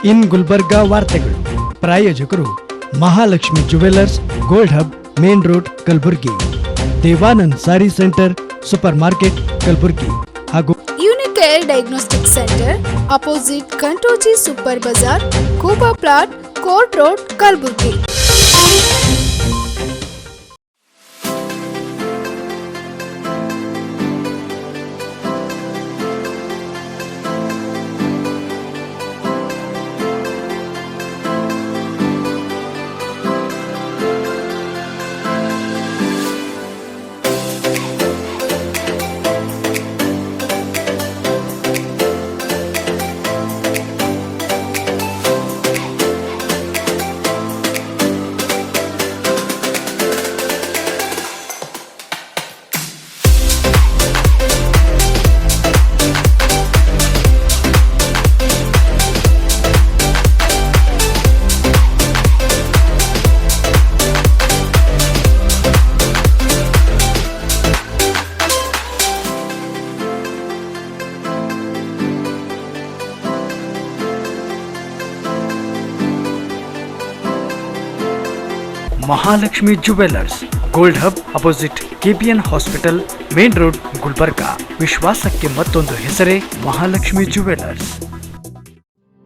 ಇನ್ ಗುಲ್ಬರ್ಗಾ ವಾರ್ತೆಗಳು. ಪ್ರಾಯೋಜಕರು Mahalakshmi jewellers, gold hub, main road, Kalaburagi. Devanand sari centre, super market, Kalaburagi. ಹಾಗೂ ಯುನಿಕೇರ್ ಡಯಾಗ್ನೋಸ್ಟಿಕ್ ಸೆಂಟರ್, ಅಪೋಸಿಟ್ ಕಂಟೋಜಿ super bazaar, Khuba plot, court road, Kalaburagi. Mahalakshmi jewellers, gold hub, opposite KPN hospital, main road, Gulbarga. ವಿಶ್ವಾಸಕ್ಕೆ ಮತ್ತೊಂದು ಹೆಸರೇ Mahalakshmi jewellers.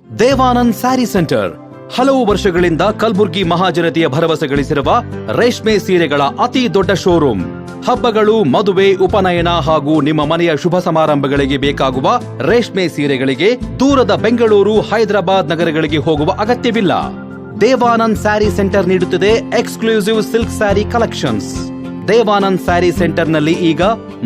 Devanand sari centre ಹಲವು ವರ್ಷಗಳಿಂದ ಕಲಬುರ್ಗಿ ಮಹಾಜನತೆಯ ಭರವಸೆ ಗಳಿಸಿರುವ ರೇಷ್ಮೆ ಸೀರೆಗಳ ಅತಿ ದೊಡ್ಡ ಶೋರೂಮ್. ಹಬ್ಬಗಳು, ಮದುವೆ, ಉಪನಯನ ಹಾಗೂ ನಿಮ್ಮ ಮನೆಯ ಶುಭ ಸಮಾರಂಭಗಳಿಗೆ ಬೇಕಾಗುವ ರೇಷ್ಮೆ ಸೀರೆಗಳಿಗೆ ದೂರದ ಬೆಂಗಳೂರು, ಹೈದರಾಬಾದ್ ನಗರಗಳಿಗೆ ಹೋಗುವ ಅಗತ್ಯವಿಲ್ಲ. ದೇವಾನಂದ್ ಸ್ಯಾರಿ ಸೆಂಟರ್ ನೀಡುತ್ತಿದೆ exclusive silk sari collections. Devanand sari ಸೆಂಟರ್ನಲ್ಲಿ ಈಗ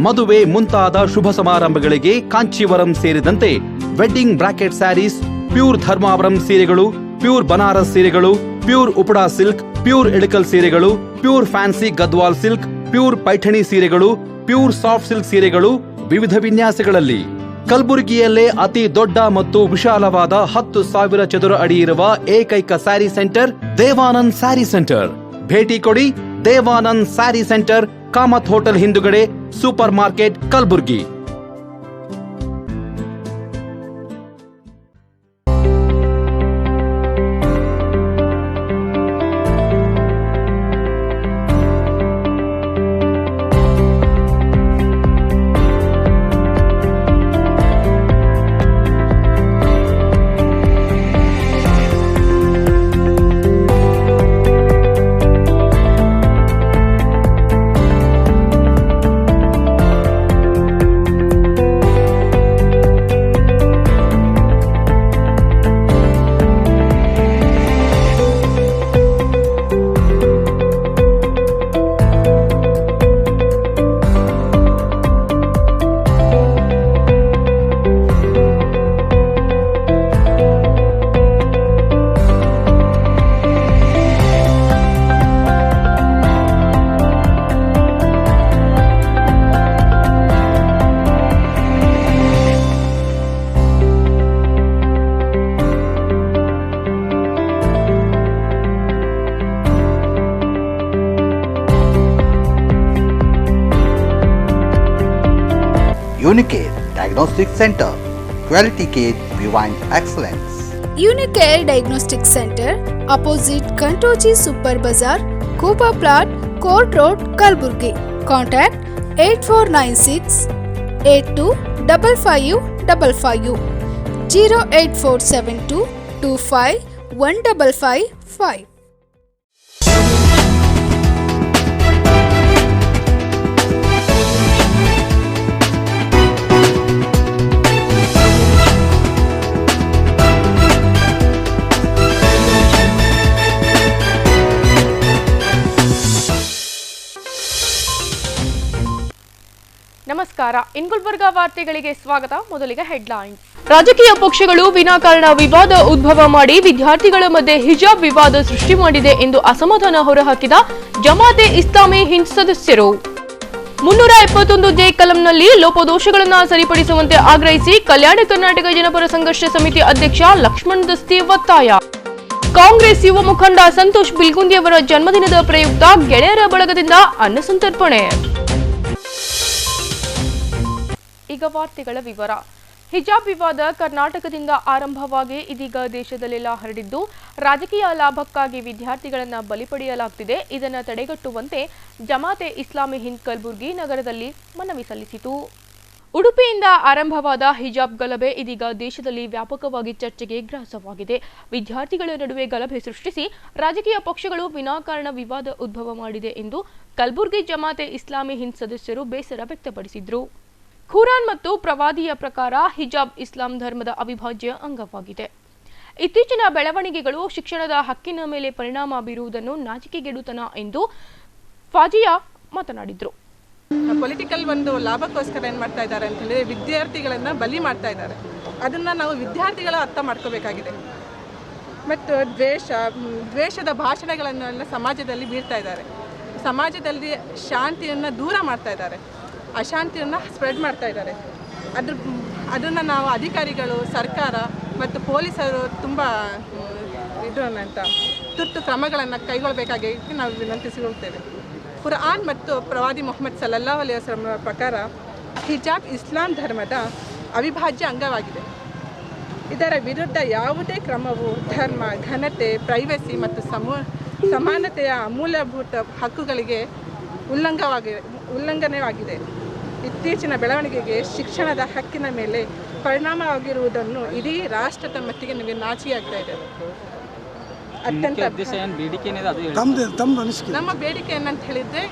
ಮದುವೆ ಮುಂತಾದ ಶುಭ ಸಮಾರಂಭಗಳಿಗೆ ಕಾಂಚೀವರಂ ಸೇರಿದಂತೆ wedding brocade saris, pure Dharmavaram ಸೀರೆಗಳು, ಪ್ಯೂರ್ ಬನಾರಸ್ ಸೀರೆಗಳು, pure Uppada silk, pure Ilkal ಸೀರೆಗಳು, pure fancy Gadwal silk, pure Paithani ಸೀರೆಗಳು, ಪ್ಯೂರ್ ಸಾಫ್ಟ್ ಸಿಲ್ಕ್ ಸೀರೆಗಳು ವಿವಿಧ ವಿನ್ಯಾಸಗಳಲ್ಲಿ. ಕಲಬುರಗಿಯಲ್ಲೇ ಅತಿ ದೊಡ್ಡ ಮತ್ತು ವಿಶಾಲವಾದ 10,000 ಚದುರ ಅಡಿ ಇರುವ ಏಕೈಕ ಸ್ಯಾರಿ ಸೆಂಟರ್ ದೇವಾನಂದ್ ಸ್ಯಾರಿ ಸೆಂಟರ್. ಭೇಟಿ ಕೊಡಿ. ದೇವಾನಂದ್ ಸ್ಯಾರಿ ಸೆಂಟರ್, ಕಾಮತ್ ಹೋಟೆಲ್ ಹಿಂದುಗಡೆ, super market, Kalaburagi. Unicare Diagnostic Center, Quality Care Beyond Excellence. Unicare Diagnostic Center, opposite Kantoji Super Bazaar, Kuba Plot, Court Road, Kalaburgi. Contact 8496 825555 08472 25 1555. ನಮಸ್ಕಾರ. ಇನ್ ಗುಲ್ಬರ್ಗಾ ವಾರ್ತೆಗಳಿಗೆ ಸ್ವಾಗತ. ಮೊದಲಿಗೆ ಹೆಡ್ಲೈನ್ಸ್. ರಾಜಕೀಯ ಪಕ್ಷಗಳು ವಿನಾಕಾರಣ ವಿವಾದ ಉದ್ಭವ ಮಾಡಿ ವಿದ್ಯಾರ್ಥಿಗಳ ಮಧ್ಯೆ ಹಿಜಾಬ್ ವಿವಾದ ಸೃಷ್ಟಿ ಮಾಡಿದೆ ಎಂದು ಅಸಮಾಧಾನ ಹೊರಹಾಕಿದ ಜಮಾತೆ ಇಸ್ಲಾಮಿ ಹಿಂದ್ ಸದಸ್ಯರು. 371 ಕಲಂನಲ್ಲಿ ಲೋಪದೋಷಗಳನ್ನು ಸರಿಪಡಿಸುವಂತೆ ಆಗ್ರಹಿಸಿ ಕಲ್ಯಾಣ ಕರ್ನಾಟಕ ಜನಪರ ಸಂಘರ್ಷ ಸಮಿತಿ ಅಧ್ಯಕ್ಷ ಲಕ್ಷ್ಮಣ್ ದಸ್ತಿ ಒತ್ತಾಯ. ಕಾಂಗ್ರೆಸ್ ಯುವ ಮುಖಂಡ ಸಂತೋಷ್ ಬಿಲ್ಗುಂದಿ ಅವರ ಜನ್ಮದಿನದ ಪ್ರಯುಕ್ತ ಗೆಳೆಯರ ಬಳಗದಿಂದ ಅನ್ನ ಸಂತರ್ಪಣೆ. ಈಗ ವಾರ್ತೆಗಳ ವಿವರ. ಹಿಜಾಬ್ ವಿವಾದ ಕರ್ನಾಟಕದಿಂದ ಆರಂಭವಾಗಿ ಇದೀಗ ದೇಶದಲ್ಲೆಲ್ಲ ಹರಡಿದ್ದು ರಾಜಕೀಯ ಲಾಭಕ್ಕಾಗಿ ವಿದ್ಯಾರ್ಥಿಗಳನ್ನು ಬಲಿ ಪಡೆಯಲಾಗುತ್ತಿದೆ. ಇದನ್ನು ತಡೆಗಟ್ಟುವಂತೆ ಜಮಾತೆ ಇಸ್ಲಾಮಿ ಹಿಂದ್ ಕಲಬುರ್ಗಿ ನಗರದಲ್ಲಿ ಮನವಿ ಸಲ್ಲಿಸಿತು. ಉಡುಪಿಯಿಂದ ಆರಂಭವಾದ ಹಿಜಾಬ್ ಗಲಭೆ ಇದೀಗ ದೇಶದಲ್ಲಿ ವ್ಯಾಪಕವಾಗಿ ಚರ್ಚೆಗೆ ಗ್ರಾಸವಾಗಿದೆ. ವಿದ್ಯಾರ್ಥಿಗಳ ನಡುವೆ ಗಲಭೆ ಸೃಷ್ಟಿಸಿ ರಾಜಕೀಯ ಪಕ್ಷಗಳು ವಿನಾಕಾರಣ ವಿವಾದ ಉದ್ಭವ ಮಾಡಿದೆ ಎಂದು ಕಲಬುರ್ಗಿ ಜಮಾತೆ ಇಸ್ಲಾಮಿ ಹಿಂದ್ ಸದಸ್ಯರು ಬೇಸರ ವ್ಯಕ್ತಪಡಿಸಿದರು. ಖುರಾನ್ ಮತ್ತು ಪ್ರವಾದಿಯ ಪ್ರಕಾರ ಹಿಜಾಬ್ ಇಸ್ಲಾಂ ಧರ್ಮದ ಅವಿಭಾಜ್ಯ ಅಂಗವಾಗಿದೆ. ಇತ್ತೀಚಿನ ಬೆಳವಣಿಗೆಗಳು ಶಿಕ್ಷಣದ ಹಕ್ಕಿನ ಮೇಲೆ ಪರಿಣಾಮ ಬೀರುವುದನ್ನು ನಾಚಿಕೆಗೆಡುತನ ಎಂದು ಫಾಜಿಯಾ ಮಾತನಾಡಿದರು. ಪೊಲಿಟಿಕಲ್ ಒಂದು ಲಾಭಕ್ಕೋಸ್ಕರ ಏನು ಮಾಡ್ತಾ ಇದ್ದಾರೆ ಅಂತ ಹೇಳಿದ್ರೆ ವಿದ್ಯಾರ್ಥಿಗಳನ್ನು ಬಲಿ ಮಾಡ್ತಾ ಇದ್ದಾರೆ. ಅದನ್ನು ನಾವು ವಿದ್ಯಾರ್ಥಿಗಳು ಅರ್ಥ ಮಾಡ್ಕೋಬೇಕಾಗಿದೆ. ಮತ್ತು ದ್ವೇಷದ ಭಾಷಣಗಳನ್ನೆಲ್ಲ ಸಮಾಜದಲ್ಲಿ ಬೀರ್ತಾ ಇದ್ದಾರೆ. ಸಮಾಜದಲ್ಲಿ ಶಾಂತಿಯನ್ನು ದೂರ ಮಾಡ್ತಾ ಇದ್ದಾರೆ, ಅಶಾಂತಿಯನ್ನು ಸ್ಪ್ರೆಡ್ ಮಾಡ್ತಾ ಇದ್ದಾರೆ. ಅದನ್ನು ನಾವು ಅಧಿಕಾರಿಗಳು, ಸರ್ಕಾರ ಮತ್ತು ಪೊಲೀಸರು ತುಂಬ ತುರ್ತು ಕ್ರಮಗಳನ್ನು ಕೈಗೊಳ್ಳಬೇಕಾಗಿ ನಾವು ವಿನಂತಿಸಿಕೊಳ್ಳುತ್ತೇವೆ. ಕುರಾನ್ ಮತ್ತು ಪ್ರವಾದಿ ಮೊಹಮ್ಮದ್ ಸಲ್ಲಲ್ಲಾಹು ಅಲೈಹಿ ವಸಲ್ಲಂ ಪ್ರಕಾರ ಹಿಜಾಬ್ ಇಸ್ಲಾಂ ಧರ್ಮದ ಅವಿಭಾಜ್ಯ ಅಂಗವಾಗಿದೆ. ಇದರ ವಿರುದ್ಧ ಯಾವುದೇ ಕ್ರಮವು ಧರ್ಮ, ಘನತೆ, ಪ್ರೈವಸಿ ಮತ್ತು ಸಮಾನತೆಯ ಮೂಲಭೂತ ಹಕ್ಕುಗಳಿಗೆ ಉಲ್ಲಂಘನೆಯಾಗಿದೆ. ಇತ್ತೀಚಿನ ಬೆಳವಣಿಗೆಗೆ ಶಿಕ್ಷಣದ ಹಕ್ಕಿನ ಮೇಲೆ ಪರಿಣಾಮವಾಗಿರುವುದನ್ನು ಇಡೀ ರಾಷ್ಟ್ರದ ಮಟ್ಟಿಗೆ ನಮಗೆ ನಾಚಿಕೆಯಾಗ್ತಾ ಇದೆ. ನಮ್ಮ ಬೇಡಿಕೆ ಏನಂತ ಹೇಳಿದರೆ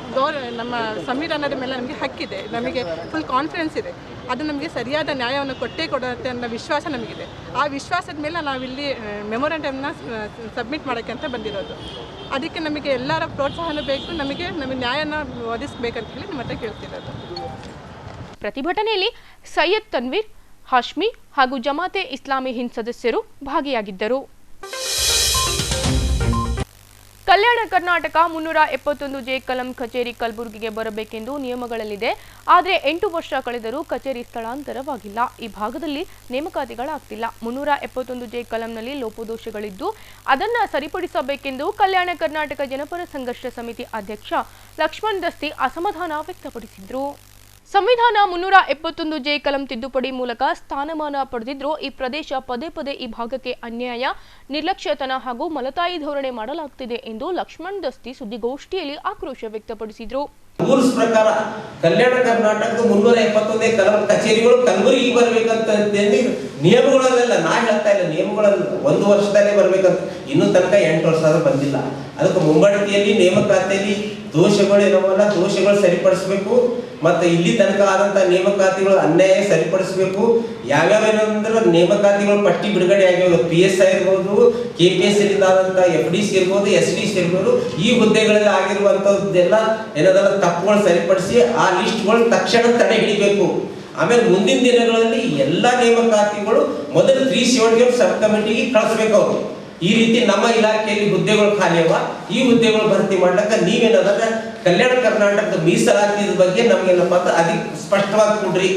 ನಮ್ಮ ಸಂವಿಧಾನದ ಮೇಲೆ ನಮಗೆ ಹಕ್ಕಿದೆ, ನಮಗೆ ಫುಲ್ ಕಾನ್ಫಿಡೆನ್ಸ್ ಇದೆ. ಅದು ನಮಗೆ ಸರಿಯಾದ ನ್ಯಾಯವನ್ನು ಕೊಡುತ್ತೆ ಅನ್ನೋ ವಿಶ್ವಾಸ ನಮಗಿದೆ. ಆ ವಿಶ್ವಾಸದ ಮೇಲೆ ನಾವಿಲ್ಲಿ ಮೆಮೊರಂಡಮ್ನ ಸಬ್ಮಿಟ್ ಮಾಡೋಕ್ಕೆ ಅಂತ ಬಂದಿರೋದು. ಅದಕ್ಕೆ ನಮಗೆ ಎಲ್ಲರ ಪ್ರೋತ್ಸಾಹನೂ ಬೇಕು, ನಮಗೆ ನ್ಯಾಯನ ಒದಗಿಸ್ಬೇಕಂತ ಹೇಳಿ ನಿಮ್ಮ ಹತ್ರ ಕೇಳ್ತಿರೋದು. ಪ್ರತಿಭಟನೆಯಲ್ಲಿ ಸೈಯದ್ ತನ್ವೀರ್, ಹಾಶ್ಮಿ ಹಾಗೂ ಜಮಾತೆ ಇಸ್ಲಾಮಿ ಹಿಂದ್ ಸದಸ್ಯರು ಭಾಗಿಯಾಗಿದ್ದರು. ಕಲ್ಯಾಣ ಕರ್ನಾಟಕ 371 ಜೆ ಕಲಂ ಕಚೇರಿ ಕಲಬುರಗಿಗೆ ಬರಬೇಕೆಂದು ನಿಯಮಗಳಲ್ಲಿದೆ. ಆದರೆ 8 ವರ್ಷ ಕಳೆದರೂ ಕಚೇರಿ ಸ್ಥಳಾಂತರವಾಗಿಲ್ಲ. ಈ ಭಾಗದಲ್ಲಿ ನೇಮಕಾತಿಗಳಾಗ್ತಿಲ್ಲ. 371 ಜೆ ಕಲಂನಲ್ಲಿ ಲೋಪದೋಷಗಳಿದ್ದು ಅದನ್ನು ಸರಿಪಡಿಸಬೇಕೆಂದು ಕಲ್ಯಾಣ ಕರ್ನಾಟಕ ಜನಪರ ಸಂಘರ್ಷ ಸಮಿತಿ ಅಧ್ಯಕ್ಷ ಲಕ್ಷ್ಮಣ್ ದಸ್ತಿ ಅಸಮಾಧಾನ ವ್ಯಕ್ತಪಡಿಸಿದರು. ಸಂವಿಧಾನ 371 ಜೆ ಕಲಂ ತಿದ್ದುಪಡಿ ಮೂಲಕ ಸ್ಥಾನಮಾನ ಪಡೆದಿದ್ದರೂ ಈ ಪ್ರದೇಶ ಪದೇ ಪದೇ ಈ ಭಾಗಕ್ಕೆ ಅನ್ಯಾಯ, ನಿರ್ಲಕ್ಷ್ಯತನ ಹಾಗೂ ಮಲತಾಯಿ ಧೋರಣೆ ಮಾಡಲಾಗುತ್ತಿದೆ ಎಂದು ಲಕ್ಷ್ಮಣ್ ದಸ್ತಿ ಸುದ್ದಿಗೋಷ್ಠಿಯಲ್ಲಿ ಆಕ್ರೋಶ ವ್ಯಕ್ತಪಡಿಸಿದರು. ರೂಲ್ಸ್ ಪ್ರಕಾರ ಕಲ್ಯಾಣ ಕರ್ನಾಟಕದ 371 ಕಲಂ ಕಚೇರಿಗಳು ಕಲಬುರಗಿ ಬರಬೇಕಂತ ನಿಯಮಗಳಲ್ಲೆಲ್ಲ ನಾ ಹೇಳ್ತಾ ಇಲ್ಲ, ನಿಯಮಗಳಲ್ಲಿ 1 ವರ್ಷದಲ್ಲೇ ಬರ್ಬೇಕಂತ ಇನ್ನೂ ತನಕ 8 ವರ್ಷ ಆದ್ರೂ ಬಂದಿಲ್ಲ. ಅದಕ್ಕೆ ಮುಂಬಡ್ತಿಯಲ್ಲಿ ನೇಮಕಾತಿಯಲ್ಲಿ ದೋಷಗಳು ಏನವಲ್ಲ, ದೋಷಗಳು ಸರಿಪಡಿಸಬೇಕು. ಮತ್ತು ಇಲ್ಲಿ ತನಕ ಆದಂಥ ನೇಮಕಾತಿಗಳು ಅನ್ಯಾಯ ಸರಿಪಡಿಸಬೇಕು. ಯಾವ್ಯಾವ ಏನಂದ್ರೆ ನೇಮಕಾತಿಗಳು ಪಟ್ಟಿ ಬಿಡುಗಡೆ ಆಗಿರೋದು PSI ಇರ್ಬೋದು, KPS ಆದಂಥ FDC ಇರ್ಬೋದು, SDC ಇರ್ಬೋದು, ಈ ಹುದ್ದೆಗಳಲ್ಲಿ ಆಗಿರುವಂಥದ್ದೆಲ್ಲ ಏನದಲ್ಲ ತಪ್ಪುಗಳು ಸರಿಪಡಿಸಿ ಆ ಲಿಸ್ಟ್ಗಳು ತಕ್ಷಣ ತಡೆ ಹಿಡಿಬೇಕು. ಆಮೇಲೆ ಮುಂದಿನ ದಿನಗಳಲ್ಲಿ ಎಲ್ಲ ನೇಮಕಾತಿಗಳು ಮೊದಲು 370 ಸಬ್ ಕಮಿಟಿಗೆ ಕಳಿಸ್ಬೇಕು ಅವರು. ಈ ರೀತಿ ನಮ್ಮ ಇಲಾಖೆಯಲ್ಲಿ ಹುದ್ದೆಗಳು ಖಾಲಿ ಅವ, ಈ ಹುದ್ದೆಗಳು ಭರ್ತಿ ಮಾಡ್ಲಿಕ್ಕೆ ನೀವೇನಂದ್ರೆ ಕಲ್ಯಾಣ ಕರ್ನಾಟಕದ ಮೀಸಲಾತಿ ಬಗ್ಗೆ ನಮ್ಗೇನಪ್ಪ ಅಂತ ಅದಕ್ಕೆ ಸ್ಪಷ್ಟವಾಗಿ ಕೊಡ್ರಿ,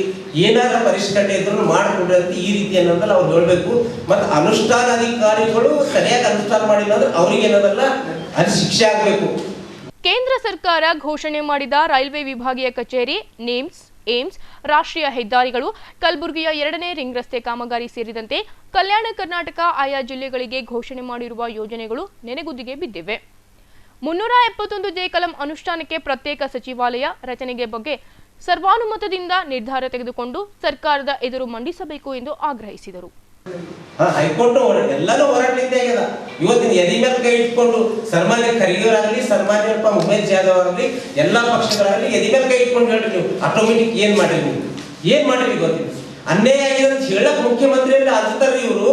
ಏನಾದ್ರೂ ಪರಿಷ್ಕರಣೆ ಇದ್ರು ಮಾಡಿಕೊಡ್ರಿ ಅಂತ ಈ ರೀತಿ ಏನಂದ್ರೆ ಅವ್ರು ಹೇಳ್ಬೇಕು. ಮತ್ತು ಅನುಷ್ಠಾನ ಅಧಿಕಾರಿಗಳು ಸರಿಯಾಗಿ ಅನುಷ್ಠಾನ ಮಾಡಿಲ್ಲ ಅಂದ್ರೆ ಅವ್ರಿಗೆ ಏನದಲ್ಲ ಅದು ಶಿಕ್ಷೆ ಆಗಬೇಕು. ಕೇಂದ್ರ ಸರ್ಕಾರ ಘೋಷಣೆ ಮಾಡಿದ ರೈಲ್ವೆ ವಿಭಾಗೀಯ ಕಚೇರಿ, ನೇಮ್ಸ್, ಏಮ್ಸ್, ರಾಷ್ಟ್ರೀಯ ಹೆದ್ದಾರಿಗಳು, ಕಲಬುರಗಿಯ 2ನೇ ರಿಂಗ್ ರಸ್ತೆ ಕಾಮಗಾರಿ ಸೇರಿದಂತೆ ಕಲ್ಯಾಣ ಕರ್ನಾಟಕ ಆಯಾ ಜಿಲ್ಲೆಗಳಿಗೆ ಘೋಷಣೆ ಮಾಡಿರುವ ಯೋಜನೆಗಳು ನೆನೆಗುದಿಗೆ ಬಿದ್ದಿವೆ. 371 ಜೆ ಕಲಂ ಅನುಷ್ಠಾನಕ್ಕೆ ಪ್ರತ್ಯೇಕ ಸಚಿವಾಲಯ ರಚನೆಗೆ ಬಗ್ಗೆ ಸರ್ವಾನುಮತದಿಂದ ನಿರ್ಧಾರ ತೆಗೆದುಕೊಂಡು ಸರ್ಕಾರದ ಎದುರು ಮಂಡಿಸಬೇಕು ಎಂದು ಆಗ್ರಹಿಸಿದರು. ಹೈಕೋರ್ಟ್ ಎಲ್ಲರೂ ಹೋರಾಟಲಿದ್ದೇ ಆಗ್ಯದ. ಇವತ್ತಿನ ಎದಿ ಮೇಲೆ ಕೈ ಇಟ್ಕೊಂಡು ಸನ್ಮಾನ್ಯ ಖರ್ಗೆಯವರಾಗಲಿ, ಸನ್ಮಾನ್ಯ ಉಮೇಶ್ ಜಾಧವ್ ಆಗಲಿ, ಎಲ್ಲಾ ಪಕ್ಷಗಳಾಗಲಿ ಎದಿ ಮೇಲೆ ಕೈ ಇಟ್ಕೊಂಡು ಹೇಳ್ರಿ, ನೀವು ಆಟೋಮೆಟಿಕ್ ಏನ್ ಮಾಡಿರಿ, ನೀವು ಏನ್ ಮಾಡಿರಿ ಗೊತ್ತಿಲ್ಲ. ಅನ್ಯಾಯ ಆಗಿದೆ ಅಂತ ಹೇಳಕ್ ಮುಖ್ಯಮಂತ್ರಿಯಲ್ಲಿ ಅನ್ಸ್ತಾರ್ರಿ ಇವರು.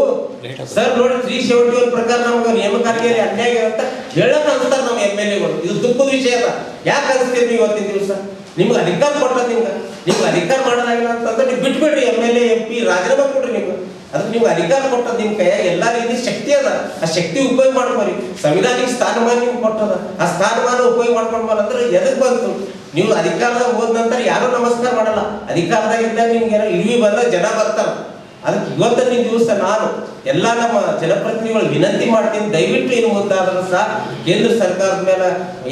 ಸರ್ ನೋಡಿ 371 ಪ್ರಕಾರ ನಮ್ಗೆ ನೇಮಕಾತಿಯಲ್ಲಿ ಅನ್ಯಾಯ ಆಗಿದೆ ಅಂತ ಹೇಳಕ್ ಅನ್ಸ್ತಾರ ನಮ್ಮ MLAಗಳು. ಇದು ದುಃಖದ ವಿಷಯ ಅದ. ಯಾಕೆ ಅನ್ಸ್ತೀರಿ ನೀವು ಇವತ್ತಿನ ದಿವಸ? ನಿಮ್ಗೆ ಅಧಿಕಾರ ಕೊಟ್ಟ, ನಿಮ್ಗೆ ಅಧಿಕಾರ ಮಾಡೋದಾಗಿಲ್ಲ ಅಂತಂದ್ರೆ ನೀವು ಬಿಟ್ಬಿಡ್ರಿ, MLA MP ರಾಜೀನಾಮೆ ಕೊಡ್ರಿ. ಅದಕ್ಕೆ ನೀವು ಅಧಿಕಾರ ಕೊಟ್ಟದ ನಿಮ್ಮ ಕೈಯಾಗ ಎಲ್ಲಾ ರೀತಿ ಶಕ್ತಿ ಅದ, ಆ ಶಕ್ತಿ ಉಪಯೋಗ ಮಾಡ್ಕೊರಿ. ಸಂವಿಧಾನಿಕ ಸ್ಥಾನಮಾನ ನಿಮ್ಗೆ ಕೊಟ್ಟದ, ಆ ಸ್ಥಾನಮಾನ ಉಪಯೋಗ ಮಾಡ್ಕೊಂಡ್ಬಂದ್ರೆ ಎದಕ್ ಬಂತು? ನೀವು ಅಧಿಕಾರದಾಗ ಹೋದ ನಂತರ ಯಾರು ನಮಸ್ಕಾರ ಮಾಡಲ್ಲ. ಅಧಿಕಾರದಾಗ ಇದ್ದಾಗ ನಿಮ್ಗೆ ಇಳಿವಿ ಬಂದ ಜನ ಬರ್ತಾರ. ಅದಕ್ಕೆ ಇವತ್ತಿನ ದಿವಸ ನಾನು ಎಲ್ಲ ನಮ್ಮ ಜನಪ್ರತಿನಿಧಿಗಳು ವಿನಂತಿ ಮಾಡ್ತೀನಿ, ದಯವಿಟ್ಟು ಇನ್ನು ಮುಂದಾದರೂ ಸಹ ಕೇಂದ್ರ ಸರ್ಕಾರದ ಮೇಲೆ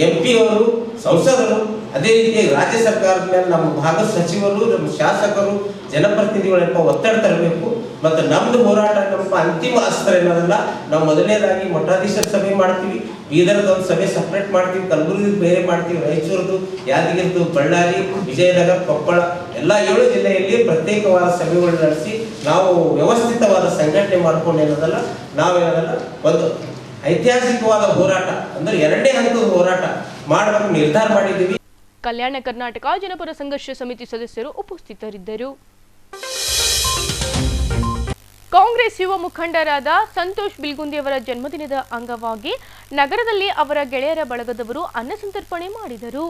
MP ಅವರು, ಸಂಸದರು, ಅದೇ ರೀತಿ ರಾಜ್ಯ ಸರ್ಕಾರದ ಮೇಲೆ ನಮ್ಮ ಭಾಗದ ಸಚಿವರು, ನಮ್ಮ ಶಾಸಕರು, ಜನಪ್ರತಿನಿಧಿಗಳಪ್ಪ ಒತ್ತಡ ತರಬೇಕು. ಮತ್ತು ನಮ್ದು ಹೋರಾಟ ನಮ್ಮ ಅಂತಿಮ ಅಸ್ತ್ರ ಏನದಲ್ಲ, ನಾವು ಮೊದಲನೇದಾಗಿ ಮಠಾಧೀಶರ ಸಭೆ ಮಾಡ್ತೀವಿ, ಬೀದರ್ದ ಒಂದು ಸಭೆ ಸಪ್ರೇಟ್ ಮಾಡ್ತೀವಿ, ಕಲಬುರಗಿ ಬೇರೆ ಮಾಡ್ತೀವಿ, ರಾಯಚೂರದು, ಯಾದಗಿರಿದು, ಬಳ್ಳಾರಿ, ವಿಜಯನಗರ, ಕೊಪ್ಪಳ ಎಲ್ಲ 7 ಜಿಲ್ಲೆಯಲ್ಲಿ ಪ್ರತ್ಯೇಕವಾದ ಸಭೆಗಳು ನಡೆಸಿ ನಾವು ವ್ಯವಸ್ಥಿತವಾದ ಸಂಘಟನೆ ಮಾಡ್ಕೊಂಡು ಏನದಲ್ಲ, ನಾವೇನದಲ್ಲ ಒಂದು ಐತಿಹಾಸಿಕವಾದ ಹೋರಾಟ ಅಂದ್ರೆ 2ನೇ ಹಂತದ ಹೋರಾಟ ಮಾಡಬೇಕು ನಿರ್ಧಾರ ಮಾಡಿದ್ದೀವಿ. ಕಲ್ಯಾಣ ಕರ್ನಾಟಕ ಜನಪರ ಸಂಘರ್ಷ ಸಮಿತಿ ಸದಸ್ಯರು ಉಪಸ್ಥಿತರಿದ್ದರು. ಕಾಂಗ್ರೆಸ್ ಯುವ ಮುಖಂಡರಾದ ಸಂತೋಷ್ ಬಿಲ್ಗುಂದಿಯವರ ಜನ್ಮದಿನದ ಅಂಗವಾಗಿ ನಗರದಲ್ಲಿ ಅವರ ಗೆಳೆಯರ ಬಳಗದವರು ಅನ್ನ ಸಂತರ್ಪಣೆ ಮಾಡಿದರು.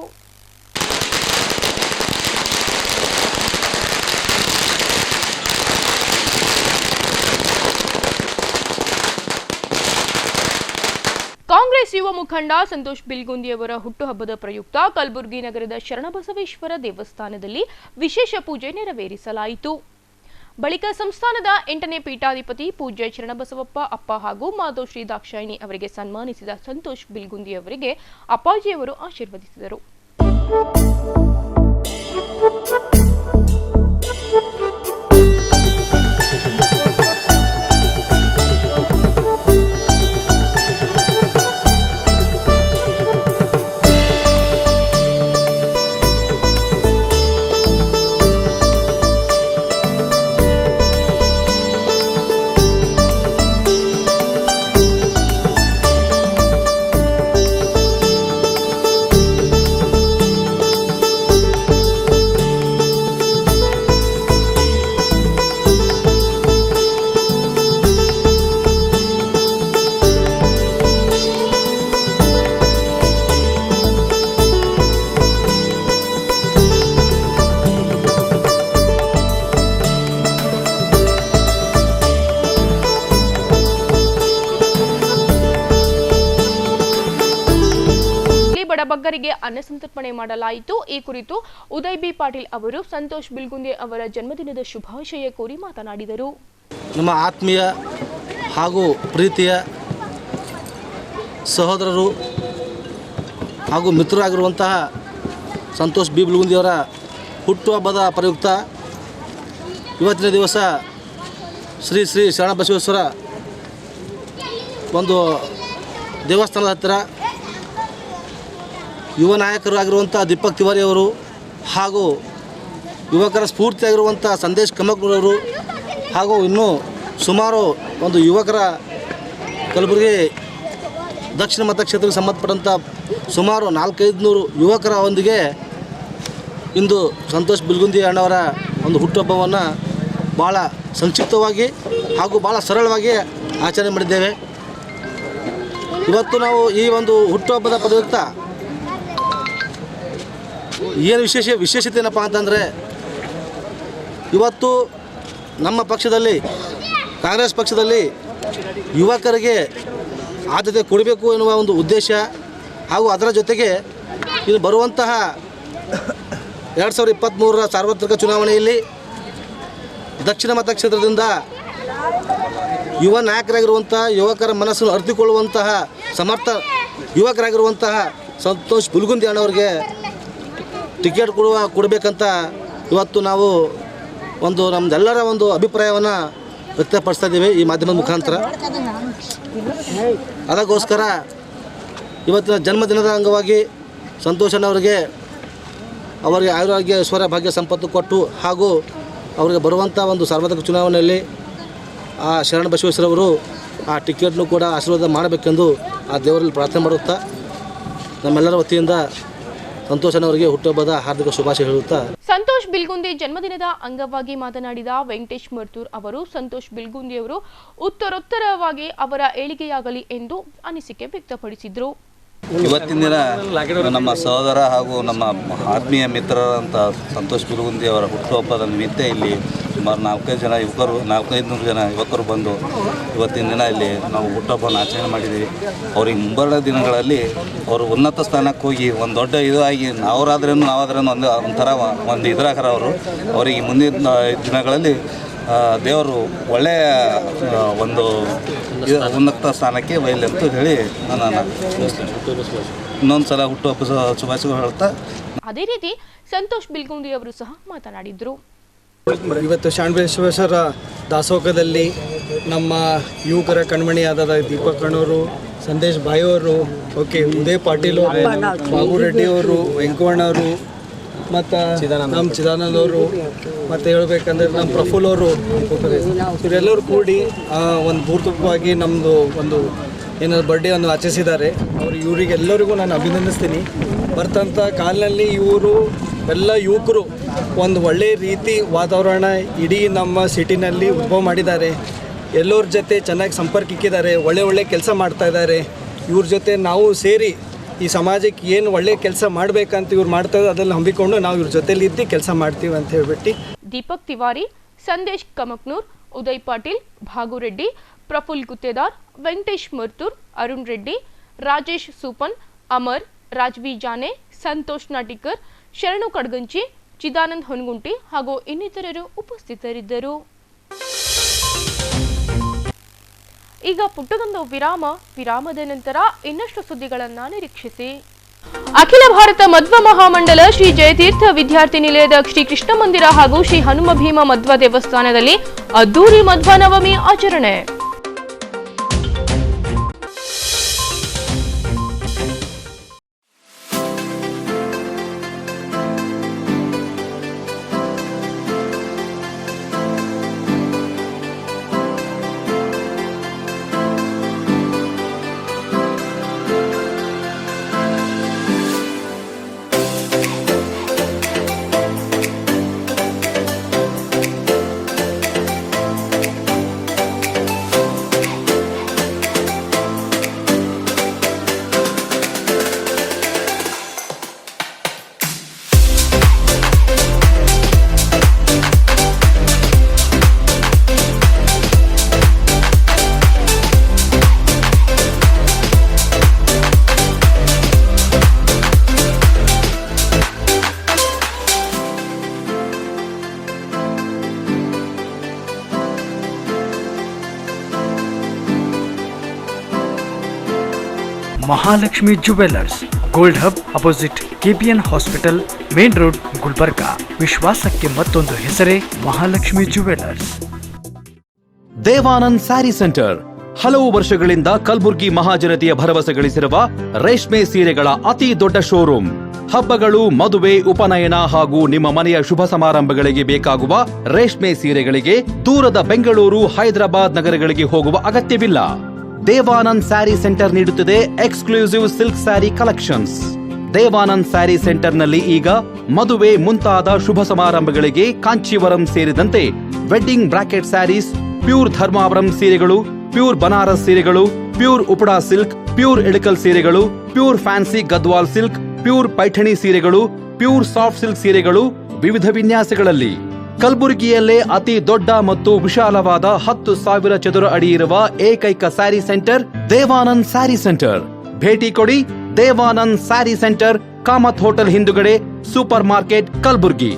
ಕಾಂಗ್ರೆಸ್ ಯುವ ಮುಖಂಡ ಸಂತೋಷ್ ಬಿಲ್ಗುಂದಿಯವರ ಹುಟ್ಟುಹಬ್ಬದ ಪ್ರಯುಕ್ತ ಕಲಬುರಗಿ ನಗರದ ಶರಣಬಸವೇಶ್ವರ ದೇವಸ್ಥಾನದಲ್ಲಿ ವಿಶೇಷ ಪೂಜೆ ನೆರವೇರಿಸಲಾಯಿತು. ಬಳಿಕ ಸಂಸ್ಥಾನದ 8ನೇ ಪೀಠಾಧಿಪತಿ ಪೂಜ್ಯ ಶರಣಬಸವಪ್ಪ ಅಪ್ಪ ಹಾಗೂ ಮಾಧೋಶ್ರೀ ದಾಕ್ಷಾಯಿಣಿ ಅವರಿಗೆ ಸನ್ಮಾನಿಸಿದ ಸಂತೋಷ್ ಬಿಲ್ಗುಂದಿ ಅವರಿಗೆ ಅಪ್ಪಾಜಿಯವರು ಆಶೀರ್ವದಿಸಿದರು. ಬಡಬಗ್ಗರಿಗೆ ಅನ್ನ ಸಂತರ್ಪಣೆ ಮಾಡಲಾಯಿತು. ಈ ಕುರಿತು ಉದಯ್ ಬಿ ಪಾಟೀಲ್ ಅವರು ಸಂತೋಷ್ ಬಿಲ್ಗುಂದಿ ಅವರ ಜನ್ಮದಿನದ ಶುಭಾಶಯ ಕೋರಿ ಮಾತನಾಡಿದರು. ನಮ್ಮ ಆತ್ಮೀಯ ಹಾಗೂ ಪ್ರೀತಿಯ ಸಹೋದರರು ಹಾಗೂ ಮಿತ್ರರಾಗಿರುವಂತಹ ಸಂತೋಷ್ ಬಿ ಬಿಲ್ಗುಂದಿಯವರ ಹುಟ್ಟುಹಬ್ಬದ ಪ್ರಯುಕ್ತ ಇವತ್ತಿನ ದಿವಸ ಶ್ರೀ ಶ್ರೀ ಶರಣಬಸವೇಶ್ವರ ಒಂದು ದೇವಸ್ಥಾನದ ಹತ್ತಿರ ಯುವ ನಾಯಕರು ಆಗಿರುವಂಥ ದೀಪಕ್ ತಿವಾರಿ ಅವರು ಹಾಗೂ ಯುವಕರ ಸ್ಫೂರ್ತಿಯಾಗಿರುವಂಥ ಸಂದೇಶ್ ಕಮಕ್ನೂರವರು ಹಾಗೂ ಇನ್ನೂ ಸುಮಾರು ಒಂದು ಯುವಕರ ಕಲಬುರಗಿ ದಕ್ಷಿಣ ಮತಕ್ಷೇತ್ರಕ್ಕೆ ಸಂಬಂಧಪಟ್ಟಂಥ ಸುಮಾರು 400-500 ಯುವಕರ ಒಂದಿಗೆ ಇಂದು ಸಂತೋಷ್ ಬಿಲ್ಗುಂದಿ ಅಣ್ಣವರ ಒಂದು ಹುಟ್ಟುಹಬ್ಬವನ್ನು ಭಾಳ ಸಂಕ್ಷಿಪ್ತವಾಗಿ ಹಾಗೂ ಭಾಳ ಸರಳವಾಗಿ ಆಚರಣೆ ಮಾಡಿದ್ದೇವೆ. ಇವತ್ತು ನಾವು ಈ ಒಂದು ಹುಟ್ಟುಹಬ್ಬದ ಪ್ರಯುಕ್ತ ಏನು ವಿಶೇಷತೆ ಏನಪ್ಪ ಅಂತಂದರೆ, ಇವತ್ತು ನಮ್ಮ ಪಕ್ಷದಲ್ಲಿ ಕಾಂಗ್ರೆಸ್ ಪಕ್ಷದಲ್ಲಿ ಯುವಕರಿಗೆ ಆದ್ಯತೆ ಕೊಡಬೇಕು ಎನ್ನುವ ಒಂದು ಉದ್ದೇಶ ಹಾಗೂ ಅದರ ಜೊತೆಗೆ ಇದು ಬರುವಂತಹ 2023ರ ಸಾರ್ವತ್ರಿಕ ಚುನಾವಣೆಯಲ್ಲಿ ದಕ್ಷಿಣ ಮತಕ್ಷೇತ್ರದಿಂದ ಯುವ ನಾಯಕರಾಗಿರುವಂಥ ಯುವಕರ ಮನಸ್ಸನ್ನು ಅರಿತುಕೊಳ್ಳುವಂತಹ ಸಮರ್ಥ ಯುವಕರಾಗಿರುವಂತಹ ಸಂತೋಷ್ ಬಿಲ್ಗುಂದಿ ಅಣ್ಣವ್ರಿಗೆ ಟಿಕೆಟ್ ಕೊಡಬೇಕಂತ ಇವತ್ತು ನಾವು ಒಂದು ನಮ್ಮದೆಲ್ಲರ ಒಂದು ಅಭಿಪ್ರಾಯವನ್ನು ವ್ಯಕ್ತಪಡಿಸ್ತಾ ಇದ್ದೀವಿ ಈ ಮಾಧ್ಯಮದ ಮುಖಾಂತರ. ಅದಕ್ಕೋಸ್ಕರ ಇವತ್ತಿನ ಜನ್ಮದಿನದ ಅಂಗವಾಗಿ ಸಂತೋಷನವರಿಗೆ ಅವರಿಗೆ ಆರೋಗ್ಯ ಐಶ್ವರ್ಯ ಭಾಗ್ಯ ಸಂಪತ್ತು ಕೊಟ್ಟು ಹಾಗೂ ಅವರಿಗೆ ಬರುವಂಥ ಒಂದು ಸಾರ್ವತ್ರಿಕ ಚುನಾವಣೆಯಲ್ಲಿ ಆ ಶರಣ ಬಸವೇಶ್ವರವರು ಆ ಟಿಕೆಟ್ನು ಕೂಡ ಆಶೀರ್ವಾದ ಮಾಡಬೇಕೆಂದು ಆ ದೇವರಲ್ಲಿ ಪ್ರಾರ್ಥನೆ ಮಾಡುತ್ತಾ ನಮ್ಮೆಲ್ಲರ ವತಿಯಿಂದ ಸಂತೋಷನವರಿಗೆ ಹುಟ್ಟುಹಬ್ಬದ ಹಾರ್ದಿಕ ಶುಭಾಶಯ ಹೇಳುತ್ತಾ. ಸಂತೋಷ್ ಬಿಲ್ಗುಂದಿ ಜನ್ಮದಿನದ ಅಂಗವಾಗಿ ಮಾತನಾಡಿದ ವೆಂಕಟೇಶ್ ಮರ್ತೂರ್ ಅವರು ಸಂತೋಷ್ ಬಿಲ್ಗುಂದಿಯವರು ಉತ್ತರೋತ್ತರವಾಗಿ ಅವರ ಏಳಿಗೆಯಾಗಲಿ ಎಂದು ಅನಿಸಿಕೆ ವ್ಯಕ್ತಪಡಿಸಿದರು. ಇವತ್ತಿನ ದಿನ ನಮ್ಮ ಸಹೋದರ ಹಾಗೂ ನಮ್ಮ ಆತ್ಮೀಯ ಮಿತ್ರರಂಥ ಸಂತೋಷ್ ಬಿಲ್ಗುಂದಿ ಅವರ ಹುಟ್ಟುಹಬ್ಬದ ನಿಮಿತ್ತ ಇಲ್ಲಿ ಸುಮಾರು 400-500 ಜನ ಯುವಕರು ಬಂದು ಇವತ್ತಿನ ದಿನ ಇಲ್ಲಿ ನಾವು ಹುಟ್ಟುಹಬ್ಬವನ್ನು ಆಚರಣೆ ಮಾಡಿದ್ದೀವಿ. ಅವ್ರಿಗೆ ಮುಂಬರುವ ದಿನಗಳಲ್ಲಿ ಅವರು ಉನ್ನತ ಸ್ಥಾನಕ್ಕೆ ಹೋಗಿ ಒಂದು ದೊಡ್ಡ ಇದಾಗಿ ನಾವಾದ್ರೇನು ಒಂಥರ ಒಂದು ಇದ್ರಾಕರ ಅವರಿಗೆ ಮುಂದಿನ ದಿನಗಳಲ್ಲಿ ದೇವರು ಒಳ್ಳೆಯ ಒಂದು ಉನ್ನತ ಸ್ಥಾನಕ್ಕೆ ಒಯ್ಯಲಿ ಅಂತ ಹೇಳಿ ನಾನು ಇನ್ನೊಂದು ಸಲ ಹುಟ್ಟುಹಬ್ಬದ ಶುಭಾಶಯಗಳು ಹೇಳ್ತಾ. ಅದೇ ರೀತಿ ಸಂತೋಷ್ ಬಿಲ್ಗುಂದಿ ಅವರು ಸಹ ಮಾತನಾಡಿದರು. ಇವತ್ತು ಶಾಣಬಸವೇಶ್ವರ ದಾಸೋಹದಲ್ಲಿ ನಮ್ಮ ಯುವಕರ ಕಣ್ಮಣಿಯಾದ ದೀಪಕ್ ಅಣ್ಣವರು, ಸಂದೇಶ್ ಭಾಯ್ ಅವರು, ಉದಯ್ ಪಾಟೀಲ್ ಅವರು, ಬಾಬು ರೆಡ್ಡಿ ಅವರು, ವೆಂಕಣ್ಣವರು, ಮತ್ತು ನಮ್ಮ ಚಿದಾನಂದ್ ಅವರು, ಮತ್ತು ಹೇಳ್ಬೇಕಂದ್ರೆ ನಮ್ಮ ಪ್ರಫುಲ್ ಅವರು, ಇವರೆಲ್ಲರೂ ಕೂಡಿ ಒಂದು ಭೂತವಾಗಿ ನಮ್ಮದು ಒಂದು ಏನಾದ್ರು ಬರ್ಡೇ ಅನ್ನು ಆಚರಿಸಿದ್ದಾರೆ. ಇವರಿಗೆಲ್ಲರಿಗೂ ನಾನು ಅಭಿನಂದಿಸ್ತೀನಿ. ಬರ್ತಂಥ ಕಾಲಿನಲ್ಲಿ ಇವರು ಎಲ್ಲ ಯುವಕರು ಒಂದು ಒಳ್ಳೆಯ ರೀತಿ ವಾತಾವರಣ ಇಡೀ ನಮ್ಮ ಸಿಟಿನಲ್ಲಿ ಉದ್ಭವ ಮಾಡಿದ್ದಾರೆ. ಎಲ್ಲರ ಜೊತೆ ಚೆನ್ನಾಗಿ ಸಂಪರ್ಕಿಕ್ಕಿದ್ದಾರೆ, ಒಳ್ಳೆ ಕೆಲಸ ಮಾಡ್ತಾ ಇದ್ದಾರೆ. ಇವ್ರ ಜೊತೆ ನಾವು ಸೇರಿ ಈ ಸಮಾಜಕ್ಕೆ ಏನು ಒಳ್ಳೆಯ ಕೆಲಸ ಮಾಡಬೇಕಂತ ಇವ್ರು ಮಾಡ್ತಾರೆ, ಅದನ್ನು ಹಮ್ಮಿಕೊಂಡು ನಾವು ಇವ್ರ ಜೊತೆಲಿ ಇದ್ದು ಕೆಲಸ ಮಾಡ್ತೀವಿ ಅಂತ ಹೇಳ್ಬಿಟ್ಟು. ದೀಪಕ್ ತಿವಾರಿ, ಸಂದೇಶ್ ಕಮಕ್ನೂರ್, ಉದಯ್ ಪಾಟೀಲ್, ಭಾಗು ರೆಡ್ಡಿ, ಪ್ರಫುಲ್ ಗುತ್ತೇದಾರ್, ವೆಂಕಟೇಶ್ ಮರ್ತೂರ್, ಅರುಣ್ ರೆಡ್ಡಿ, ರಾಜೇಶ್ ಸೂಪನ್, ಅಮರ್, ರಾಜ್ವಿ ಜಾನೆ, ಸಂತೋಷ್ ನಾಟಿಕರ್, ಶರಣು ಕಡ್ಗಂಚಿ, ಚಿದಾನಂದ್ ಹೊನಗುಂಟಿ ಹಾಗೂ ಇನ್ನಿತರರು ಉಪಸ್ಥಿತರಿದ್ದರು. ಈಗ ಪುಟ್ಟದೊಂದು ವಿರಾಮದ ನಂತರ ಇನ್ನಷ್ಟು ಸುದ್ದಿಗಳನ್ನು ನಿರೀಕ್ಷಿಸಿ. ಅಖಿಲ ಭಾರತ ಮಧ್ವ ಮಹಾಮಂಡಲ ಶ್ರೀ ಜಯತೀರ್ಥ ವಿದ್ಯಾರ್ಥಿ ನಿಲಯದ ಶ್ರೀ ಕೃಷ್ಣ ಮಂದಿರ ಹಾಗೂ ಶ್ರೀ ಹನುಮ ಭೀಮ ಮಧ್ವ ದೇವಸ್ಥಾನದಲ್ಲಿ ಅದ್ದೂರಿ ಮಧ್ವ ನವಮಿ ಆಚರಣೆ. Mahalakshmi jewellers, gold hub opposite KPN hospital, main road, Gulbarga. ವಿಶ್ವಾಸಕ್ಕೆ ಮತ್ತೊಂದು ಹೆಸರೇ ಮಹಾಲಕ್ಷ್ಮಿ ಜುವೆಲ್ಲರ್ಸ್. ದೇವಾನಂದ್ ಸ್ಯಾರಿ ಸೆಂಟರ್ ಹಲವು ವರ್ಷಗಳಿಂದ ಕಲಬುರ್ಗಿ ಮಹಾಜನತೆಯ ಭರವಸೆ ಗಳಿಸಿರುವ ರೇಷ್ಮೆ ಸೀರೆಗಳ ಅತಿ ದೊಡ್ಡ ಶೋರೂಮ್. ಹಬ್ಬಗಳು, ಮದುವೆ, ಉಪನಯನ ಹಾಗೂ ನಿಮ್ಮ ಮನೆಯ ಶುಭ ಸಮಾರಂಭಗಳಿಗೆ ಬೇಕಾಗುವ ರೇಷ್ಮೆ ಸೀರೆಗಳಿಗೆ ದೂರದ ಬೆಂಗಳೂರು, ಹೈದರಾಬಾದ್ ನಗರಗಳಿಗೆ ಹೋಗುವ ಅಗತ್ಯವಿಲ್ಲ. ದೇವಾನಂದ್ ಸ್ಯಾರಿ ಸೆಂಟರ್ ನೀಡುತ್ತಿದೆ exclusive silk sari collections. Devanand sari ಸೆಂಟರ್ನಲ್ಲಿ ಈಗ ಮದುವೆ ಮುಂತಾದ ಶುಭ ಸಮಾರಂಭಗಳಿಗೆ ಕಾಂಚೀವರಂ ಸೇರಿದಂತೆ wedding brocade saris, pure Dharmavaram ಸೀರೆಗಳು, ಪ್ಯೂರ್ ಬನಾರಸ್ ಸೀರೆಗಳು, pure Uppada silk, pure Ilkal ಸೀರೆಗಳು, pure fancy Gadwal silk, pure Paithani ಸೀರೆಗಳು, ಪ್ಯೂರ್ ಸಾಫ್ಟ್ ಸಿಲ್ಕ್ ಸೀರೆಗಳು ವಿವಿಧ ವಿನ್ಯಾಸಗಳಲ್ಲಿ. ಕಲಬುರಗಿಯಲ್ಲೇ ಅತಿ ದೊಡ್ಡ ಮತ್ತು ವಿಶಾಲವಾದ 10,000 ಚದುರ ಅಡಿ ಇರುವ ಏಕೈಕ ಸ್ಯಾರಿ ಸೆಂಟರ್ ದೇವಾನಂದ್ ಸ್ಯಾರಿ ಸೆಂಟರ್. ಭೇಟಿ ಕೊಡಿ. ದೇವಾನಂದ್ ಸ್ಯಾರಿ ಸೆಂಟರ್, ಕಾಮತ್ ಹೋಟೆಲ್ ಹಿಂದುಗಡೆ, super market, Kalaburagi.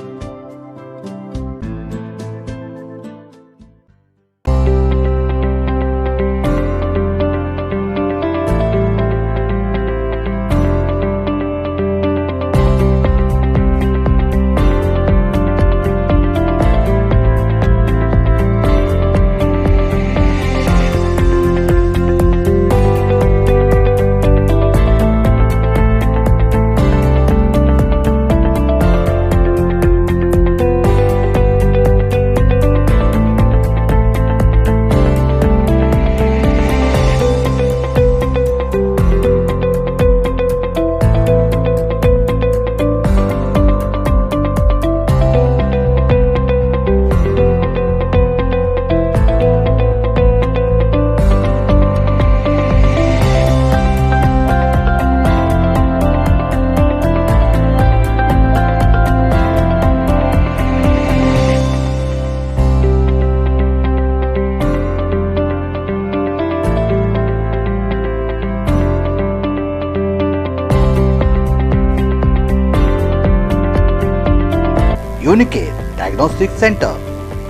Unicare Diagnostic Center,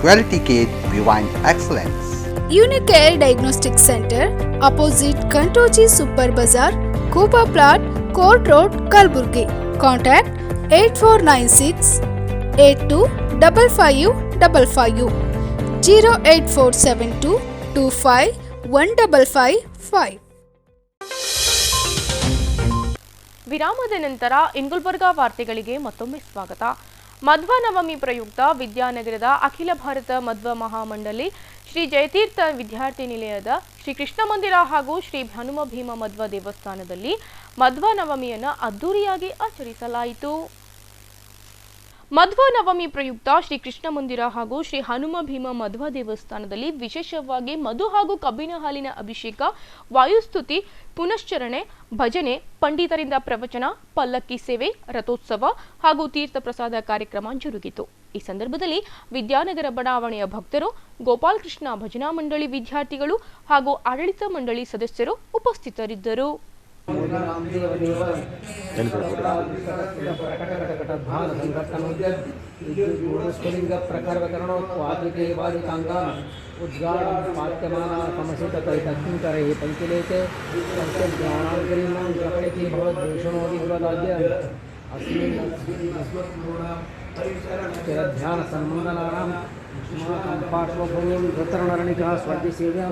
Quality Care Divine Excellence. Unicare Diagnostic Center, opposite Kantoji Super Bazaar, Kuba Plot, Court Road, Kalburgi. Contact 8496 825555 08472 25 1555. ವಿರಾಮದ ನಂತರ ಇಂಗುಲ್ಬರ್ಗಾ ವಾರ್ತೆಗಳಿಗೆ ಮತ್ತೊಮ್ಮೆ ಸ್ವಾಗತ. ಮಧ್ವ ನವಮಿ ಪ್ರಯುಕ್ತ ವಿದ್ಯಾನಗರದ ಅಖಿಲ ಭಾರತ ಮಧ್ವ ಮಹಾಮಂಡಲಿ ಶ್ರೀ ಜಯತೀರ್ಥ ವಿದ್ಯಾರ್ಥಿ ನಿಲಯದ ಶ್ರೀ ಕೃಷ್ಣ ಮಂದಿರ ಹಾಗೂ ಶ್ರೀ ಹನುಮ ಭೀಮ ಮಧ್ವ ದೇವಸ್ಥಾನದಲ್ಲಿ ಮಧ್ವ ನವಮಿಯನ್ನು ಅದ್ದೂರಿಯಾಗಿ ಆಚರಿಸಲಾಯಿತು. ಮಧ್ವ ನವಮಿ ಪ್ರಯುಕ್ತ ಶ್ರೀ ಕೃಷ್ಣ ಮಂದಿರ ಹಾಗೂ ಶ್ರೀ ಹನುಮ ಭೀಮ ಮಧ್ವ ದೇವಸ್ಥಾನದಲ್ಲಿ ವಿಶೇಷವಾಗಿ ಮಧು ಹಾಗೂ ಕಬ್ಬಿನ ಹಾಲಿನ ಅಭಿಷೇಕ, ವಾಯುಸ್ತುತಿ, ಪುನಶ್ಚರಣೆ, ಭಜನೆ, ಪಂಡಿತರಿಂದ ಪ್ರವಚನ, ಪಲ್ಲಕ್ಕಿ ಸೇವೆ, ರಥೋತ್ಸವ ಹಾಗೂ ತೀರ್ಥ ಪ್ರಸಾದ ಕಾರ್ಯಕ್ರಮ ಜರುಗಿತು. ಈ ಸಂದರ್ಭದಲ್ಲಿ ವಿದ್ಯಾನಗರ ಬಡಾವಣೆಯ ಭಕ್ತರು, ಗೋಪಾಲಕೃಷ್ಣ ಭಜನಾ ಮಂಡಳಿ ವಿದ್ಯಾರ್ಥಿಗಳು ಹಾಗೂ ಆಡಳಿತ ಮಂಡಳಿ ಸದಸ್ಯರು ಉಪಸ್ಥಿತರಿದ್ದರು. ध्यान सन्मंगलानां पार्श्वभूमिं वृतरणरणिकः स्वर्गसेव्यां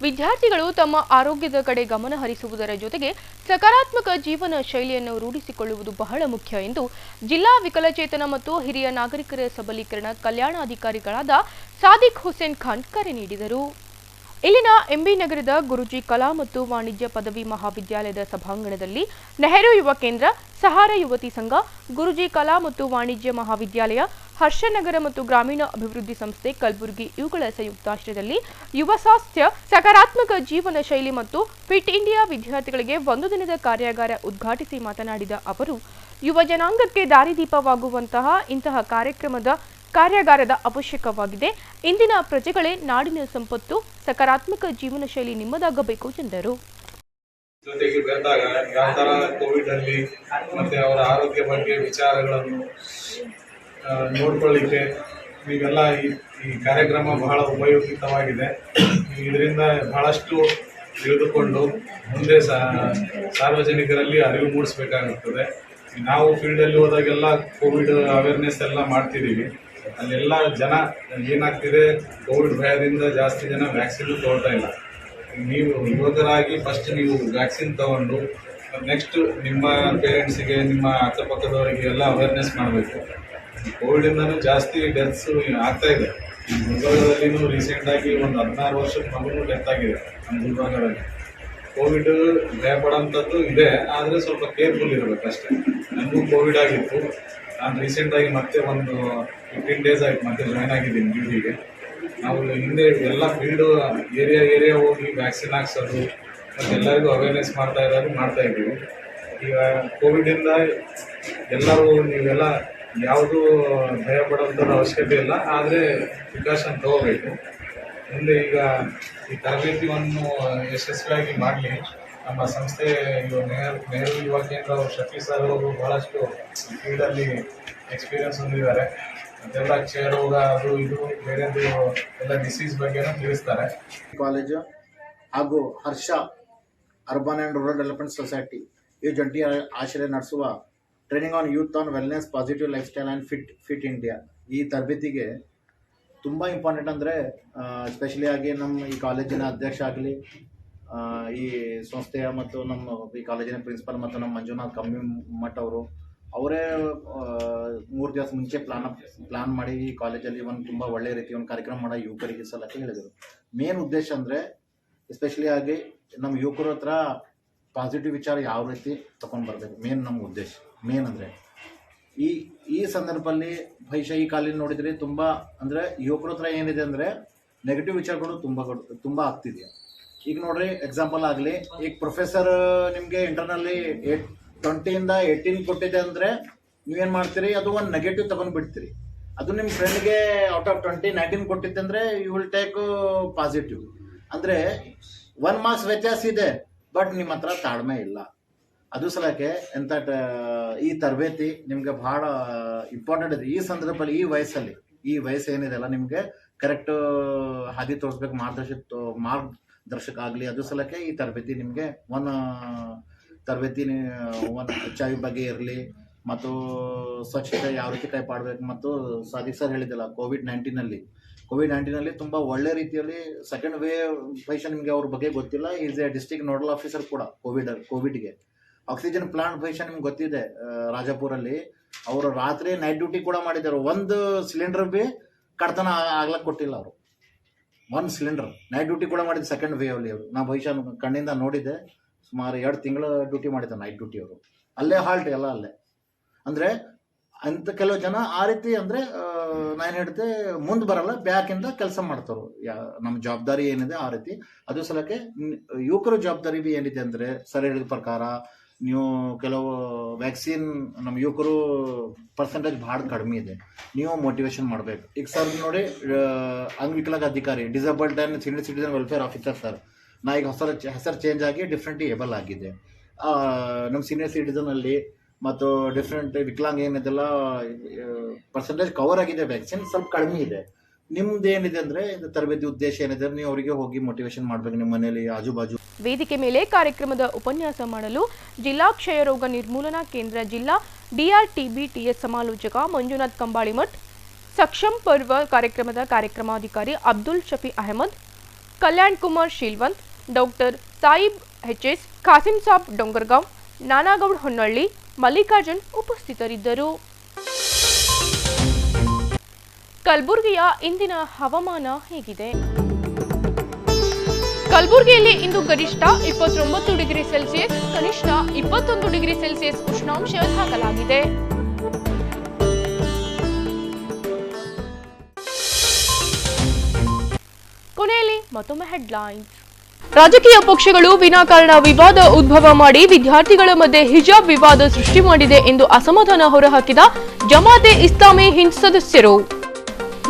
ವಿದ್ಯಾರ್ಥಿಗಳು ತಮ್ಮ ಆರೋಗ್ಯದ ಕಡೆ ಗಮನ ಹರಿಸುವುದರ ಜೊತೆಗೆ ಸಕಾರಾತ್ಮಕ ಜೀವನ ಶೈಲಿಯನ್ನು ರೂಢಿಸಿಕೊಳ್ಳುವುದು ಬಹಳ ಮುಖ್ಯ ಎಂದು ಜಿಲ್ಲಾ ವಿಕಲಚೇತನ ಮತ್ತು ಹಿರಿಯ ನಾಗರಿಕರ ಸಬಲೀಕರಣ ಕಲ್ಯಾಣಾಧಿಕಾರಿಗಳಾದ ಸಾದಿಕ್ ಹುಸೇನ್ ಖಾನ್ ಕರೆ ನೀಡಿದರು. ಇಲ್ಲಿನ ಎಂಬಿ ನಗರದ ಗುರುಜಿ ಕಲಾ ಮತ್ತು ವಾಣಿಜ್ಯ ಪದವಿ ಮಹಾವಿದ್ಯಾಲಯದ ಸಭಾಂಗಣದಲ್ಲಿ ನೆಹರು ಯುವ ಕೇಂದ್ರ, ಸಹಾರ ಯುವತಿ ಸಂಘ, ಗುರುಜಿ ಕಲಾ ಮತ್ತು ವಾಣಿಜ್ಯ ಮಹಾವಿದ್ಯಾಲಯ, ಹರ್ಷನಗರ ಮತ್ತು ಗ್ರಾಮೀಣ ಅಭಿವೃದ್ಧಿ ಸಂಸ್ಥೆ ಕಲಬುರಗಿ ಇವುಗಳ ಸಂಯುಕ್ತಾಶ್ರಯದಲ್ಲಿ ಯುವ ಸ್ವಾಸ್ಥ್ಯ, ಸಕಾರಾತ್ಮಕ ಜೀವನ ಶೈಲಿ ಮತ್ತು ಫಿಟ್ ಇಂಡಿಯಾ ವಿದ್ಯಾರ್ಥಿಗಳಿಗೆ ಒಂದು ದಿನದ ಕಾರ್ಯಾಗಾರ ಉದ್ಘಾಟಿಸಿ ಮಾತನಾಡಿದ ಅವರು, ಯುವ ಜನಾಂಗಕ್ಕೆ ದಾರಿದೀಪವಾಗುವಂತಹ ಇಂತಹ ಕಾರ್ಯಾಗಾರದ ಅವಶ್ಯಕವಾಗಿದೆ. ಇಂದಿನ ಪ್ರಜೆಗಳೇ ನಾಡಿನ ಸಂಪತ್ತು. ಸಕಾರಾತ್ಮಕ ಜೀವನ ಶೈಲಿ ನಿಮ್ಮದಾಗಬೇಕು ಎಂದರು. ಜೊತೆಗೆ ಬಂದಾಗ ಯಾವ ತರ ಕೋವಿಡ್ ಅಲ್ಲಿ ಮತ್ತೆ ಅವರ ಆರೋಗ್ಯ ಬಗ್ಗೆ ವಿಚಾರಗಳನ್ನು ನೋಡ್ಕೊಳ್ಳಿಕ್ಕೆ ನೀವೆಲ್ಲ ಈ ಕಾರ್ಯಕ್ರಮ ಬಹಳ ಉಪಯುಕ್ತವಾಗಿದೆ. ಇದರಿಂದ ಬಹಳಷ್ಟು ತಿಳಿದುಕೊಂಡು ಮುಂದೆ ಸಾರ್ವಜನಿಕರಲ್ಲಿ ಅರಿವು ಮೂಡಿಸಬೇಕಾಗುತ್ತದೆ. ನಾವು ಫೀಲ್ಡಲ್ಲಿ ಹೋದಾಗೆಲ್ಲ ಕೋವಿಡ್ ಅವೇರ್ನೆಸ್ ಎಲ್ಲ ಮಾಡ್ತಿದ್ದೀವಿ. ಅಲ್ಲೆಲ್ಲ ಜನ ಏನಾಗ್ತಿದೆ, ಕೋವಿಡ್ ಭಯದಿಂದ ಜಾಸ್ತಿ ಜನ ವ್ಯಾಕ್ಸಿನ್ ತೊಗೊಳ್ತಾ ಇಲ್ಲ. ನೀವು ಯುವಕರಾಗಿ ಫಸ್ಟ್ ನೀವು ವ್ಯಾಕ್ಸಿನ್ ತಗೊಂಡು ನೆಕ್ಸ್ಟ್ ನಿಮ್ಮ ಪೇರೆಂಟ್ಸಿಗೆ, ನಿಮ್ಮ ಅಕ್ಕಪಕ್ಕದವರಿಗೆ ಎಲ್ಲ ಅವೇರ್ನೆಸ್ ಮಾಡಬೇಕು. ಕೋವಿಡಿಂದನೂ ಜಾಸ್ತಿ ಡೆತ್ಸ್ ಆಗ್ತಾ ಇದೆ. ಗುಲ್ಬರ್ಗದಲ್ಲಿನೂ ರೀಸೆಂಟಾಗಿ ಒಂದು 16 ವರ್ಷದ ಮಗುನೂ ಡೆತ್ ಆಗಿದೆ ನಮ್ಮ ಗುಲ್ಬರ್ಗದಲ್ಲಿ. ಕೋವಿಡ್ ಭಯಪಡೋಂಥದ್ದು ಇದೆ, ಆದರೆ ಸ್ವಲ್ಪ ಕೇರ್ಫುಲ್ ಇರಬೇಕು ಅಷ್ಟೇ. ನನಗೂ ಕೋವಿಡ್ ಆಗಿತ್ತು. ನಾನು ರೀಸೆಂಟಾಗಿ ಮತ್ತೆ ಒಂದು 15 ಡೇಸ್ ಆಯಿತು ಮತ್ತೆ ಜಾಯ್ನ್ ಆಗಿದ್ದೀನಿ ಡ್ಯೂಟಿಗೆ. ನಾವು ಹಿಂದೆ ಎಲ್ಲ ಫೀಲ್ಡು ಏರಿಯಾ ಹೋಗಿ ವ್ಯಾಕ್ಸಿನ್ ಹಾಕ್ಸೋದು ಮತ್ತು ಎಲ್ಲರಿಗೂ ಅವೇರ್ನೆಸ್ ಮಾಡ್ತಾ ಇದ್ದೀವಿ. ಈಗ ಕೋವಿಡಿಂದ ಎಲ್ಲರೂ ನೀವೆಲ್ಲ ಯಾವುದೂ ಭಯ ಪಡೋಂಥದ್ದು ಅವಶ್ಯಕತೆ ಇಲ್ಲ, ಆದರೆ ಪ್ರಿಕಾಷನ್ ತಗೋಬೇಕು. ಮುಂದೆ ಈಗ ಈ ತರಬೇತಿಯನ್ನು ಯಶಸ್ವಿಯಾಗಿ ಮಾಡಲಿ. ನಮ್ಮ ಸಂಸ್ಥೆ ನೆಹರು ಯುವ ಕೇಂದ್ರ ಅವರು ಶಫಿ ಸರ್ ಅವರು ಭಾಳಷ್ಟು ಫೀಲ್ಡಲ್ಲಿ ಎಕ್ಸ್ಪೀರಿಯನ್ಸ್ ಹೊಂದಿದ್ದಾರೆ. ಅದೆಲ್ಲ ಕ್ಷಯ ರೋಗ ಅದು ಇದು ಬೇರೆದು ಎಲ್ಲ ಡಿಸೀಸ್ ಬಗ್ಗೆನೂ ತಿಳಿಸ್ತಾರೆ. ಕಾಲೇಜು ಹಾಗೂ Harsha urban and rural development society ಈ ಜಂಟಿ ಆಶ್ರಯ ನಡೆಸುವ training on youth on wellness positive lifestyle and fit India ಈ ತರಬೇತಿಗೆ ತುಂಬ ಇಂಪಾರ್ಟೆಂಟ್. ಅಂದರೆ ಸ್ಪೆಷಲಿ ಆಗಿ ನಮ್ಮ ಈ ಕಾಲೇಜಿನ ಅಧ್ಯಕ್ಷ ಆಗಲಿ, ಈ ಸಂಸ್ಥೆಯ ಮತ್ತು ನಮ್ಮ ಈ ಕಾಲೇಜಿನ ಪ್ರಿನ್ಸಿಪಲ್ ಮತ್ತು ನಮ್ಮ ಮಂಜುನಾಥ್ ಕಮ್ಮಿಮಠ್ ಅವರೇ 3 ದಿವಸ ಮುಂಚೆ ಪ್ಲಾನ್ ಮಾಡಿ ಈ ಕಾಲೇಜಲ್ಲಿ ಒಂದು ತುಂಬ ಒಳ್ಳೆಯ ರೀತಿ ಒಂದು ಕಾರ್ಯಕ್ರಮ ಮಾಡೋ ಯುವಕರಿಗೆ ಸಲಕ್ಕೆ ಹೇಳಿದರು. ಮೇನ್ ಉದ್ದೇಶ ಅಂದರೆ ಎಸ್ಪೆಷಲಿ ಆಗಿ ನಮ್ಮ ಯುವಕರ ಹತ್ರ ಪಾಸಿಟಿವ್ ವಿಚಾರ ಯಾವ ರೀತಿ ತಗೊಂಡು ಬರಬೇಕು, ನಮ್ಮ ಉದ್ದೇಶ ಮೇನ್ ಅಂದರೆ ಈ ಸಂದರ್ಭದಲ್ಲಿ ಬಹುಶಃ ಈ ಕಾಲೇಜ್ ನೋಡಿದರೆ ತುಂಬ ಅಂದರೆ ಯುವಕರ ಹತ್ರ ಏನಿದೆ ಅಂದರೆ ನೆಗೆಟಿವ್ ವಿಚಾರಗಳು ತುಂಬ ಆಗ್ತಿದೆ. ಈಗ ನೋಡ್ರಿ, ಎಕ್ಸಾಂಪಲ್ ಆಗಲಿ, ಈಗ ಪ್ರೊಫೆಸರ್ ನಿಮಗೆ ಇಂಟರ್ನಲ್ಲಿ 20ಇಂದ 18 ಕೊಟ್ಟಿದೆ ಅಂದರೆ ನೀವೇನು ಮಾಡ್ತೀರಿ, ಅದು ಒಂದು ನೆಗೆಟಿವ್ ತಗೊಂಡು ಬಿಡ್ತೀರಿ. ಅದು ನಿಮ್ಮ ಫ್ರೆಂಡ್ಗೆ ಔಟ್ ಆಫ್ 20 19 ಕೊಟ್ಟಿದ್ದೆ ಅಂದರೆ ಯು ವಿಲ್ ಟೇಕ್ ಪಾಸಿಟಿವ್. ಅಂದರೆ 1 ಮಾರ್ಕ್ಸ್ ವ್ಯತ್ಯಾಸ ಇದೆ, ಬಟ್ ನಿಮ್ಮ ಹತ್ರ ತಾಳ್ಮೆ ಇಲ್ಲ. ಅದು ಸಲಕ್ಕೆ ಈ ತರಬೇತಿ ನಿಮಗೆ ಭಾಳ ಇಂಪಾರ್ಟೆಂಟ್ ಇದೆ. ಈ ಸಂದರ್ಭದಲ್ಲಿ ಈ ವಯಸ್ಸು ಏನಿದೆ ಅಲ್ಲ, ನಿಮಗೆ ಕರೆಕ್ಟ್ ಹಾದಿ ತೋರಿಸ್ಬೇಕು, ಮಾರ್ಗದರ್ಶಕ ಆಗಲಿ. ಅದು ಸಲಕ್ಕೆ ಈ ತರಬೇತಿ ನಿಮಗೆ ಒಂದು HIV ಬಗ್ಗೆ ಇರಲಿ, ಮತ್ತು ಸ್ವಚ್ಛತೆ ಯಾವ ರೀತಿ ಕೈಪಾಡಬೇಕು, ಮತ್ತು ಸಾದಿಕ್ ಸರ್ ಹೇಳಿದ್ದಲ್ಲ ಕೋವಿಡ್-19ನಲ್ಲಿ ತುಂಬ ಒಳ್ಳೆ ರೀತಿಯಲ್ಲಿ ಸೆಕೆಂಡ್ ವೇವ್ ಬಹುಶಃ ನಿಮಗೆ ಅವ್ರ ಬಗ್ಗೆ ಗೊತ್ತಿಲ್ಲ. Is A district nodal officer ಕೂಡ ಕೋವಿಡ್ಗೆ. ಆಕ್ಸಿಜನ್ ಪ್ಲಾಂಟ್ ಬಹುಶಃ ನಿಮ್ಗೆ ಗೊತ್ತಿದೆ, ರಾಜಾಪುರಲ್ಲಿ ಅವರು ರಾತ್ರಿ ನೈಟ್ ಡ್ಯೂಟಿ ಕೂಡ ಮಾಡಿದ್ದಾರೆ. ಒಂದು ಸಿಲಿಂಡರ್ ಬಿ ಕಡ್ತನ ಆಗ್ಲಕ್ಕೆ ಕೊಟ್ಟಿಲ್ಲ ಅವರು. 1 ಸಿಲಿಂಡರ್ ನೈಟ್ ಡ್ಯೂಟಿ ಕೂಡ ಮಾಡಿದ್ದು ಸೆಕೆಂಡ್ ವೇವಲ್ಲಿ ಅವರು. ನಾ ಬಹುಶಃ ಕಣ್ಣಿಂದ ನೋಡಿದ್ದೆ. ಸುಮಾರು 2 ತಿಂಗಳು ಡ್ಯೂಟಿ ಮಾಡಿದ್ದಾರೆ ನೈಟ್ ಡ್ಯೂಟಿ ಅವರು. ಅಲ್ಲೇ ಹಾಲ್ಟ್ ಎಲ್ಲ ಅಲ್ಲೇ. ಅಂದರೆ ಅಂಥ ಕೆಲವು ಜನ ಆ ರೀತಿ ಅಂದರೆ ನಾನು ಹೇಳ್ತೆ ಮುಂದೆ ಬರಲ್ಲ, ಬ್ಯಾಕಿಂದ ಕೆಲಸ ಮಾಡ್ತಾರೆ. ನಮ್ಮ ಜವಾಬ್ದಾರಿ ಏನಿದೆ ಆ ರೀತಿ. ಅದು ಸಲಕ್ಕೆ ಯುವಕರ ಜವಾಬ್ದಾರಿ ಬಿ ಏನಿದೆ ಅಂದರೆ ಸರ್ ಹೇಳಿದ ಪ್ರಕಾರ ನೀವು ಕೆಲವು ವ್ಯಾಕ್ಸಿನ್ ನಮ್ಮ ಯುವಕರು ಪರ್ಸೆಂಟೇಜ್ ಭಾಳ ಕಡಿಮೆ ಇದೆ, ನೀವು ಮೋಟಿವೇಶನ್ ಮಾಡಬೇಕು. ಈಗ ಸರ್ ನೋಡಿ, ಅಂಗವಿಕಲಕ ಅಧಿಕಾರಿ, disabled and senior citizen welfare officer sir. ನಾ ಈಗ ಹೆಸರು ಚೇಂಜ್ ಆಗಿ ಡಿಫ್ರೆಂಟ್ ಏಬಲ್ ಆಗಿದೆ. ನಮ್ಮ ಸೀನಿಯರ್ ಸಿಟಿಸನಲ್ಲಿ ಮತ್ತು ಡಿಫ್ರೆಂಟ್ ವಿಕಲಾಂಗ ಏನಿದೆಲ್ಲ ಪರ್ಸೆಂಟೇಜ್ ಕವರ್ ಆಗಿದೆ, ವ್ಯಾಕ್ಸಿನ್ ಸ್ವಲ್ಪ ಕಡಿಮೆ ಇದೆ. ನಿಮ್ದು ಏನಿದೆ ಅಂದರೆ ತರಬೇತಿ ಉದ್ದೇಶ ಏನಿದೆ, ನೀವು ಅವರಿಗೆ ಹೋಗಿ ಮೋಟಿವೇಶನ್ ಮಾಡಬೇಕು ನಿಮ್ಮ ಮನೆಯಲ್ಲಿ ಆಜುಬಾಜು. ವೇದಿಕೆ ಮೇಲೆ ಕಾರ್ಯಕ್ರಮದ ಉಪನ್ಯಾಸ ಮಾಡಲು ಜಿಲ್ಲಾ ಕ್ಷಯರೋಗ ನಿರ್ಮೂಲನಾ ಕೇಂದ್ರ ಜಿಲ್ಲಾ DRTBTS ಸಮಾಲೋಚಕ ಮಂಜುನಾಥ್ ಕಂಬಾಳಿಮಠ್, ಸಕ್ಷಮ್ ಪರ್ವ ಕಾರ್ಯಕ್ರಮದ ಕಾರ್ಯಕ್ರಮಾಧಿಕಾರಿ ಅಬ್ದುಲ್ ಶಫಿ ಅಹಮದ್, ಕಲ್ಯಾಣ್ ಕುಮಾರ್ ಶೀಲ್ವಂತ್, ಡಾಕ್ಟರ್ ಸಾಯಿಬ್ HS, ಖಾಸಿಂ ಸಾಬ್ ಡೊಂಗರ್ಗಾಂವ್, ನಾನಾಗೌಡ್ ಹೊನ್ನಳ್ಳಿ, ಮಲ್ಲಿಕಾರ್ಜುನ್ ಉಪಸ್ಥಿತರಿದ್ದರು. ಕಲಬುರಗಿಯ ಇಂದಿನ ಹವಾಮಾನ ಹೇಗಿದೆ? ಕಲಬುರಗಿಯಲ್ಲಿ ಇಂದು ಗರಿಷ್ಠ 29 ಡಿಗ್ರಿ ಸೆಲ್ಸಿಯಸ್, ಕನಿಷ್ಠ 21 ಡಿಗ್ರಿ ಸೆಲ್ಸಿಯಸ್ ಉಷ್ಣಾಂಶ ದಾಖಲಾಗಿದೆ. ಕೊನೆಯಲ್ಲಿ ಮತ್ತೊಮ್ಮೆ ಹೆಡ್ಲೈನ್ಸ್. ರಾಜಕೀಯ ಪಕ್ಷಗಳು ವಿನಾಕಾರಣ ವಿವಾದ ಉದ್ಭವ ಮಾಡಿ ವಿದ್ಯಾರ್ಥಿಗಳ ಮಧ್ಯೆ ಹಿಜಾಬ್ ವಿವಾದ ಸೃಷ್ಟಿ ಮಾಡಿದೆ ಎಂದು ಅಸಮಾಧಾನ ಹೊರಹಾಕಿದ ಜಮಾತೆ ಇಸ್ಲಾಮಿ ಹಿಂದ್ ಸದಸ್ಯರು.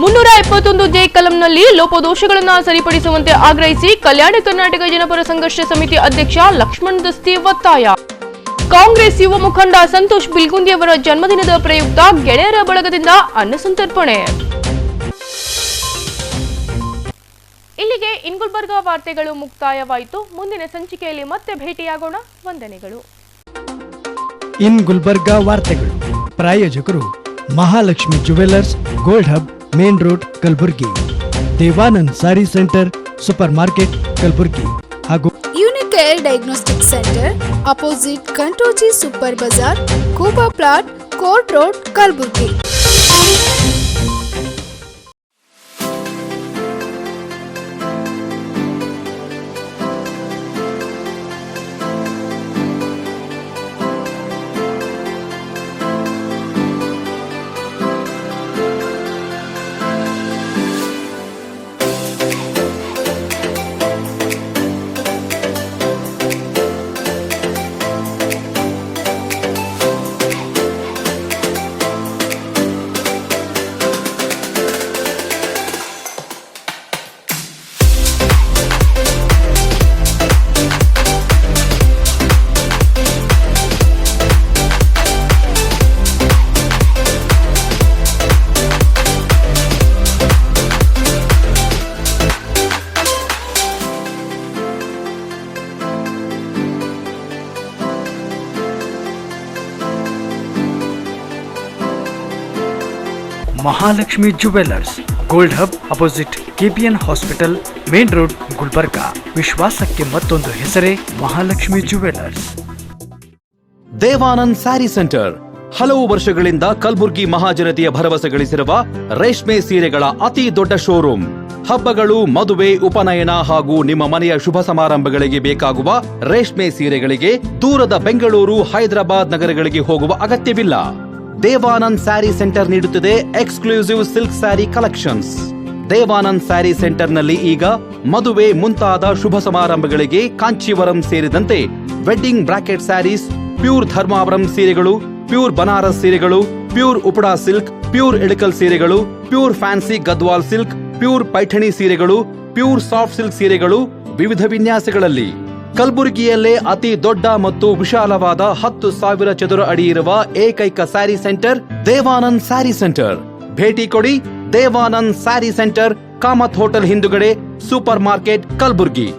371 ಜೆ ಕಲಂನಲ್ಲಿ ಲೋಪದೋಷಗಳನ್ನು ಸರಿಪಡಿಸುವಂತೆ ಆಗ್ರಹಿಸಿ ಕಲ್ಯಾಣ ಕರ್ನಾಟಕ ಜನಪರ ಸಂಘರ್ಷ ಸಮಿತಿ ಅಧ್ಯಕ್ಷ ಲಕ್ಷ್ಮಣ್ ದಸ್ತಿ ಒತ್ತಾಯ. ಕಾಂಗ್ರೆಸ್ ಯುವ ಮುಖಂಡ ಸಂತೋಷ್ ಬಿಲ್ಗುಂದಿ ಅವರ ಜನ್ಮದಿನದ ಪ್ರಯುಕ್ತ ಗೆಳೆಯರ ಬಳಗದಿಂದ ಅನ್ನ ಸಂತರ್ಪಣೆ. ಇಲ್ಲಿಗೆ ಗುಲ್ಬರ್ಗಾ ವಾರ್ತೆಗಳು ಮುಕ್ತಾಯವಾಯಿತು. ಮುಂದಿನ ಸಂಚಿಕೆಯಲ್ಲಿ ಮತ್ತೆ ಭೇಟಿಯಾಗೋಣ. ವಂದನೆಗಳು. ಗುಲ್ಬರ್ಗಾ ವಾರ್ತೆಗಳು ಪ್ರಾಯೋಜಕರು Mahalakshmi jewellers, gold hub, main road, Kalaburagi. Devanand sari centre, super market, Kalaburagi ಹಾಗೂ unique Unicare Diagnostic Center, opposite Kantoji Super Bazaar, Kuba Plot, Court Road, Kalburgi. Mahalakshmi jewellers, gold hub opposite KPN hospital, main road, Gulbarga. ವಿಶ್ವಾಸಕ್ಕೆ ಮತ್ತೊಂದು ಹೆಸರೇ ಮಹಾಲಕ್ಷ್ಮಿ ಜುವೆಲ್ಲರ್ಸ್. ದೇವಾನಂದ್ ಸ್ಯಾರಿ ಸೆಂಟರ್ ಹಲವು ವರ್ಷಗಳಿಂದ ಕಲ್ಬುರ್ಗಿ ಮಹಾಜನತೆಯ ಭರವಸೆ ಗಳಿಸಿರುವ ರೇಷ್ಮೆ ಸೀರೆಗಳ ಅತಿ ದೊಡ್ಡ ಶೋರೂಮ್. ಹಬ್ಬಗಳು, ಮದುವೆ, ಉಪನಯನ ಹಾಗೂ ನಿಮ್ಮ ಮನೆಯ ಶುಭ ಸಮಾರಂಭಗಳಿಗೆ ಬೇಕಾಗುವ ರೇಷ್ಮೆ ಸೀರೆಗಳಿಗೆ ದೂರದ ಬೆಂಗಳೂರು, ಹೈದರಾಬಾದ್ ನಗರಗಳಿಗೆ ಹೋಗುವ ಅಗತ್ಯವಿಲ್ಲ. ದೇವಾನಂದ್ ಸ್ಯಾರಿ ಸೆಂಟರ್ ನೀಡುತ್ತಿದೆ exclusive silk sari collections. Devanand sari ಸೆಂಟರ್ನಲ್ಲಿ ಈಗ ಮದುವೆ ಮುಂತಾದ ಶುಭ ಸಮಾರಂಭಗಳಿಗೆ ಕಾಂಚೀವರಂ ಸೇರಿದಂತೆ wedding brocade saris, pure Dharmavaram ಸೀರೆಗಳು, ಪ್ಯೂರ್ ಬನಾರಸ್ ಸೀರೆಗಳು, pure Uppada silk, pure Ilkal ಸೀರೆಗಳು, pure fancy Gadwal silk, pure Paithani ಸೀರೆಗಳು, ಪ್ಯೂರ್ ಸಾಫ್ಟ್ ಸಿಲ್ಕ್ ಸೀರೆಗಳು ವಿವಿಧ ವಿನ್ಯಾಸಗಳಲ್ಲಿ. ಕಲಬುರಗಿಯಲ್ಲೇ ಅತಿ ದೊಡ್ಡ ಮತ್ತು ವಿಶಾಲವಾದ 10,000 ಚದುರ ಅಡಿ ಇರುವ ಏಕೈಕ ಸ್ಯಾರಿ ಸೆಂಟರ್ ದೇವಾನಂದ್ ಸ್ಯಾರಿ ಸೆಂಟರ್. ಭೇಟಿ ಕೊಡಿ. ದೇವಾನಂದ್ ಸ್ಯಾರಿ ಸೆಂಟರ್, ಕಾಮತ್ ಹೋಟೆಲ್ ಹಿಂದುಗಡೆ, super market, Kalaburagi.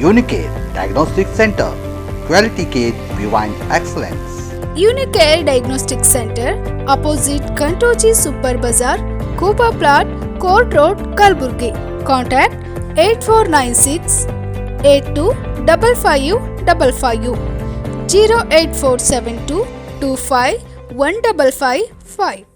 Unicare Diagnostic Center, Quality Care Beyond Excellence. Unicare Diagnostic Center, opposite Kantoji Super Bazaar, Kuba Plot, Court Road, Kalburgi. Contact 8496 825555 08472 25 1555.